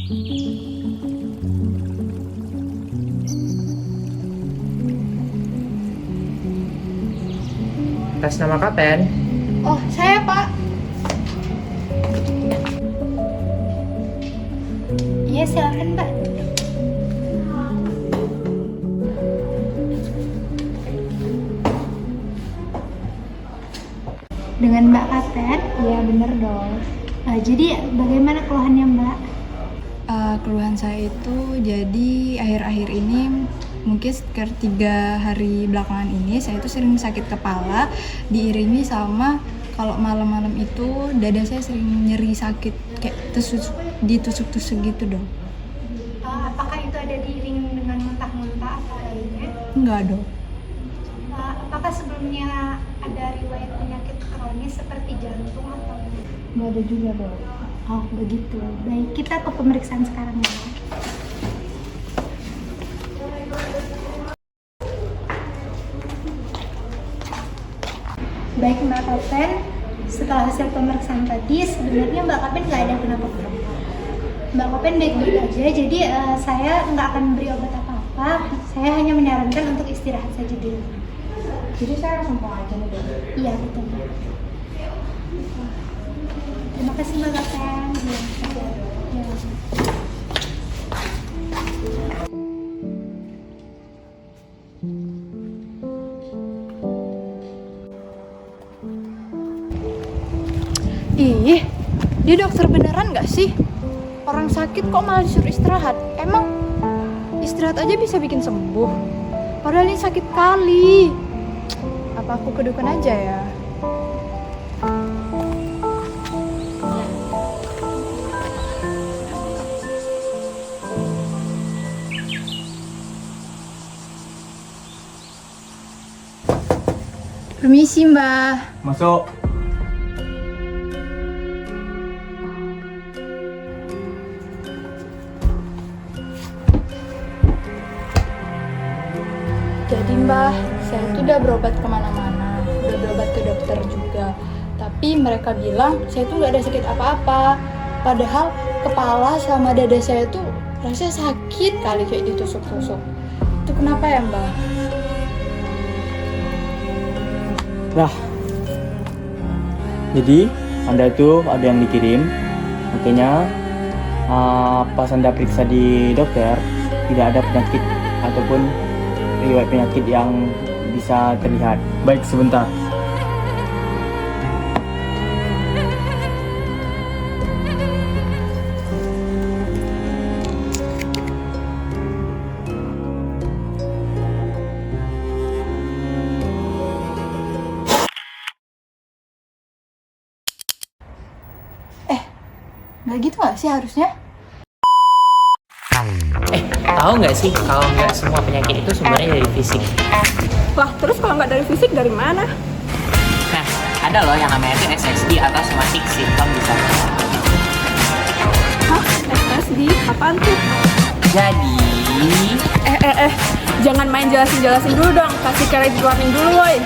Atas nama Kapten. Oh, saya Pak. Iya, silakan Mbak. Dengan Mbak Kapten? Iya, bener dong. Jadi bagaimana keluhannya Mbak? Keluhan saya itu jadi akhir-akhir ini mungkin sekitar 3 hari belakangan ini saya itu sering sakit kepala diiringi sama kalau malam-malam itu dada saya sering nyeri sakit kayak ditusuk-tusuk gitu dong. Apakah itu ada diiringi dengan muntah-muntah atau lainnya? Enggak dong. Apakah sebelumnya ada riwayat penyakit kronis seperti jantung atau Enggak ada juga dong. Oh begitu. Baik, kita ke pemeriksaan sekarang ya. Baik Mbak Kapten, setelah hasil pemeriksaan tadi sebenarnya Mbak Kapten nggak ada kenapa-kenapa. Mbak Kapten baik-baik aja, jadi saya nggak akan beri obat apa-apa. Saya hanya menyarankan untuk istirahat saja di rumah. Jadi saya langsung pulang aja nih dong. Iya betul. Terima kasih Mbak Kapten. Ya. Ih, dia dokter beneran nggak sih? Orang sakit kok malah disuruh istirahat? Emang istirahat aja bisa bikin sembuh? Padahal ini sakit kali. Apa aku kedukan aja ya? Permisi Mbak. Masuk. Jadi Mbah, saya tuh udah berobat kemana-mana, udah berobat ke dokter juga. Tapi mereka bilang saya tuh nggak ada sakit apa-apa. Padahal kepala sama dada saya tuh rasanya sakit kali kayak ditusuk-tusuk. Itu kenapa ya Mbah? Nah, jadi Anda itu ada yang dikirim, makanya pas Anda periksa di dokter tidak ada penyakit ataupun riwayat penyakit yang bisa terlihat. Baik, sebentar. Nggak gitu nggak sih harusnya? Tahu nggak sih kalau nggak semua penyakit itu sumbernya dari fisik? Lah, terus kalau nggak dari fisik dari mana? Nah, ada loh yang namanya itu SSD atau Somatic Symptom Disorder. Hah? SSD? Apaan tuh? Jadi, Jangan main jelasin dulu dong. Kasih credit warning dulu, woy.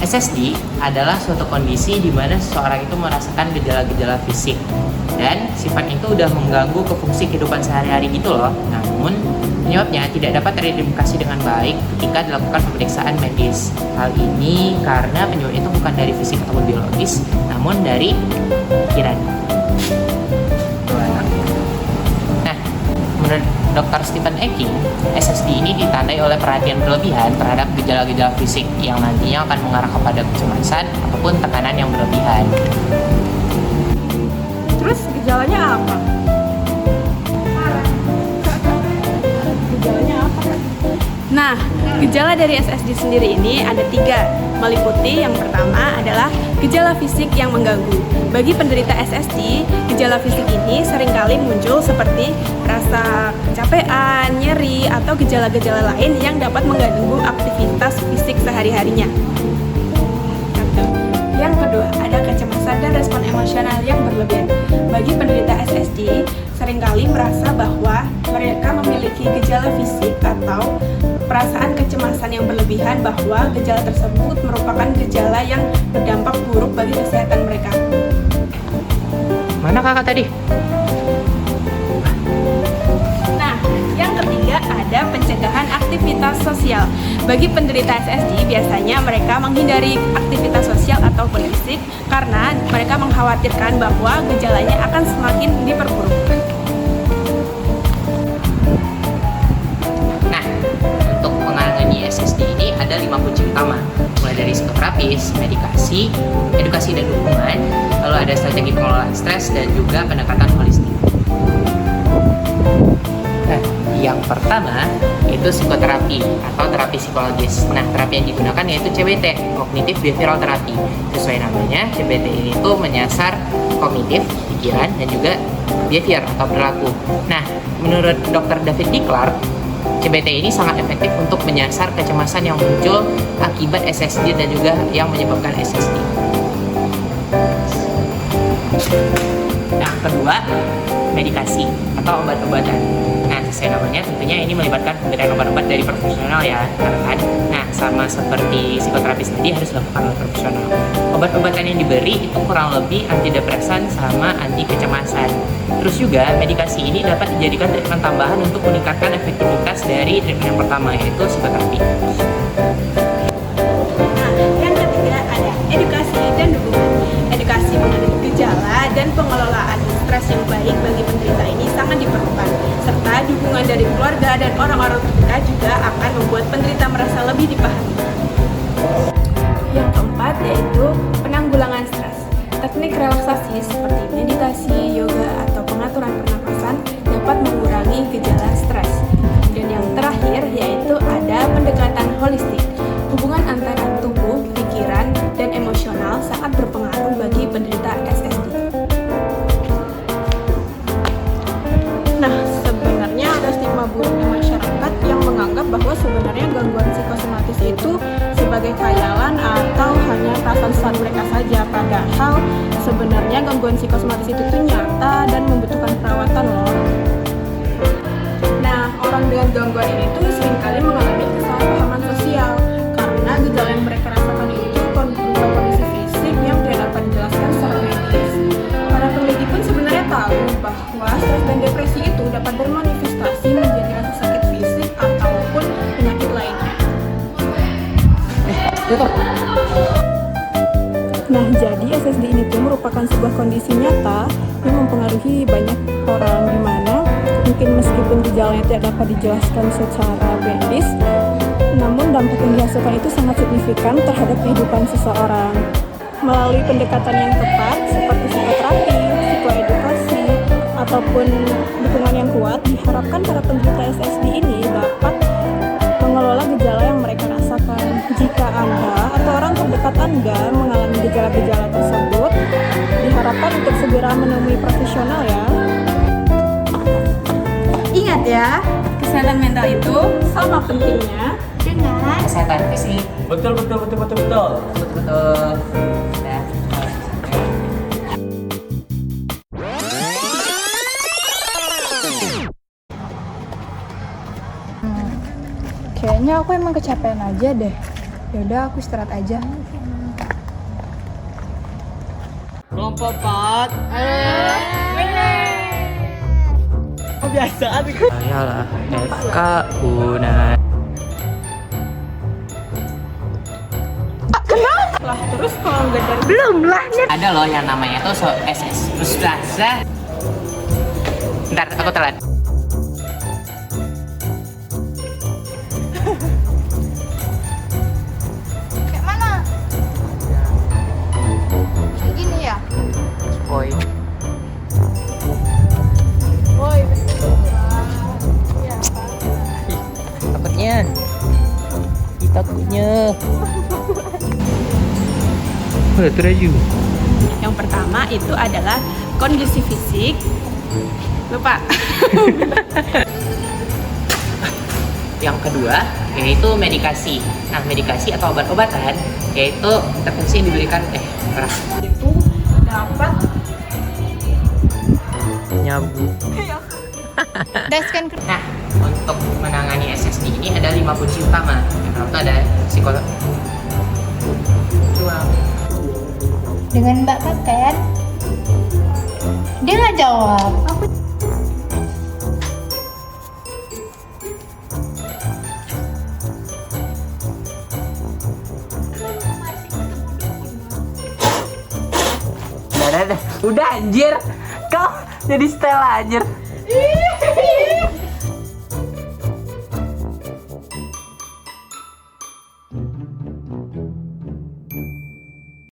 SSD adalah suatu kondisi di mana seseorang itu merasakan gejala-gejala fisik dan sifatnya itu udah mengganggu ke fungsi kehidupan sehari-hari gitu loh. Namun penyebabnya tidak dapat teridentifikasi dengan baik ketika dilakukan pemeriksaan medis. Hal ini karena penyebabnya itu bukan dari fisik ataupun biologis, namun dari pikiran. Nah, menurut Dr. Stephen King, SSD ini ditandai oleh perhatian berlebihan terhadap gejala-gejala fisik yang nantinya akan mengarah kepada kecemasan ataupun tekanan yang berlebihan. Terus gejalanya apa? Gejalanya apa? Nah, gejala dari SSD sendiri ini ada 3, meliputi yang pertama adalah gejala fisik yang mengganggu. Bagi penderita SSD, gejala fisik ini seringkali muncul seperti rasa kecapean, nyeri, atau gejala-gejala lain yang dapat mengganggu aktivitas fisik sehari-harinya. Yang kedua, ada kecemasan dan respon emosional yang berlebihan. Bagi penderita SSD, seringkali merasa bahwa mereka memiliki gejala fisik atau perasaan kecemasan yang berlebihan bahwa gejala tersebut merupakan gejala yang berdampak buruk bagi kesehatan mereka. Mana kakak tadi? Nah, yang ketiga ada pencegahan aktivitas sosial. Bagi penderita SSD, biasanya mereka menghindari aktivitas sosial ataupun fisik karena mereka mengkhawatirkan bahwa gejalanya akan semakin diperburuk. Nah, untuk menangani SSD ini ada 5 kunci utama, mulai dari psikoterapis, medikasi, edukasi dan dukungan, lalu ada strategi pengelolaan stres dan juga pendekatan holistik. Nah, yang pertama itu psikoterapi atau terapi psikologis. Nah, terapi yang digunakan yaitu CBT, Cognitive Behavioral Therapy. Sesuai namanya, CBT ini tuh menyasar kognitif, pikiran, dan juga behavior atau perilaku. Nah, menurut Dr. David D. Clark, CBT ini sangat efektif untuk menyasar kecemasan yang muncul akibat SSD dan juga yang menyebabkan SSD. Yang kedua, medikasi atau obat-obatan. Nah, sesuai namanya tentunya ini melibatkan pemberian obat-obat dari profesional ya, kan? Nah, sama seperti psikoterapis tadi harus dilakukan oleh profesional. Obat-obatan yang diberi itu kurang lebih antidepresan sama anti kecemasan. Terus juga medikasi ini dapat dijadikan treatment tambahan untuk meningkatkan efektivitas dari treatment yang pertama yaitu psikoterapi. Nah, yang ketiga ada edukasi dan dukungan. Edukasi mengenai gejala dan pengelolaan stres yang baik bagi penderita ini sangat diperlukan, serta dukungan dari keluarga dan orang-orang terdekat juga akan membuat penderita merasa lebih dipahami. Yang keempat yaitu penanggulangan stres. Teknik relaksasi seperti meditasi, yoga, atau pengaturan pernapasan dapat mengurangi gejala stres. Dan yang terakhir yaitu ada pendekatan holistik. Hubungan antara tubuh, pikiran, dan emosional sangat berpengaruh bagi penderita SSD. Nah, sebenarnya ada stigma buruk di masyarakat yang menganggap bahwa sebenarnya gangguan psikosomatis itu sebagai khayalan atau hanya perasaan saat mereka saja. Padahal sebenarnya gangguan psikosomatis itu tuh nyata dan membutuhkan perawatan loh. Nah, orang dengan gangguan ini tuh seringkali mengalami kesalahpahaman sosial karena gejala yang mereka rasakan itu berupa kondisi fisik yang tidak dapat dijelaskan secara medis. Para peneliti pun sebenarnya tahu bahwa stres dan depresi itu dapat bermanifestasi menjadi rasa sakit fisik ataupun penyakit lainnya. Nah, jadi SSD ini tuh merupakan sebuah kondisi nyata yang mempengaruhi banyak orang, di mana mungkin meskipun gejalanya tidak dapat dijelaskan secara medis, namun dampak yang dihasilkan itu sangat signifikan terhadap kehidupan seseorang. Melalui pendekatan yang tepat seperti psikoterapi, psikoedukasi, ataupun dukungan yang kuat, diharapkan para penderita SSD ini dapat mengelola gejala yang mereka rasakan. Jika Anda atau orang terdekat Anda mengalami gejala-gejala tersebut, diharapkan untuk segera menemui profesional ya. Ingat ya, kesehatan mental itu sama pentingnya Dengan Kesehatan fisik. Betul. Betul. Ya. Kayaknya aku emang kecapean aja deh. Yaudah, aku istirahat aja. Kelompok 4. Kebiasaan. Ayalah FKUNA. lah. Terus kalau nggak dari Ada loh yang namanya tuh SS Ustazah. Bentar, aku telat. Kayak mana? Kayak gini ya? Boy. Woi, Takutnya. Takutnya. Udah teraju. yang pertama itu adalah kondisi fisik. Lupa. Yang kedua yaitu medikasi. Nah, medikasi atau obat-obatan yaitu intervensi yang diberikan Itu dapat nyabu. Deskan Nah, untuk menangani SSD ini ada 5 kunci utama. Yang pertama itu ada psikolog. Dengan Mbak Katen, dia nggak jawab. Udah anjir, kau jadi Stella anjir.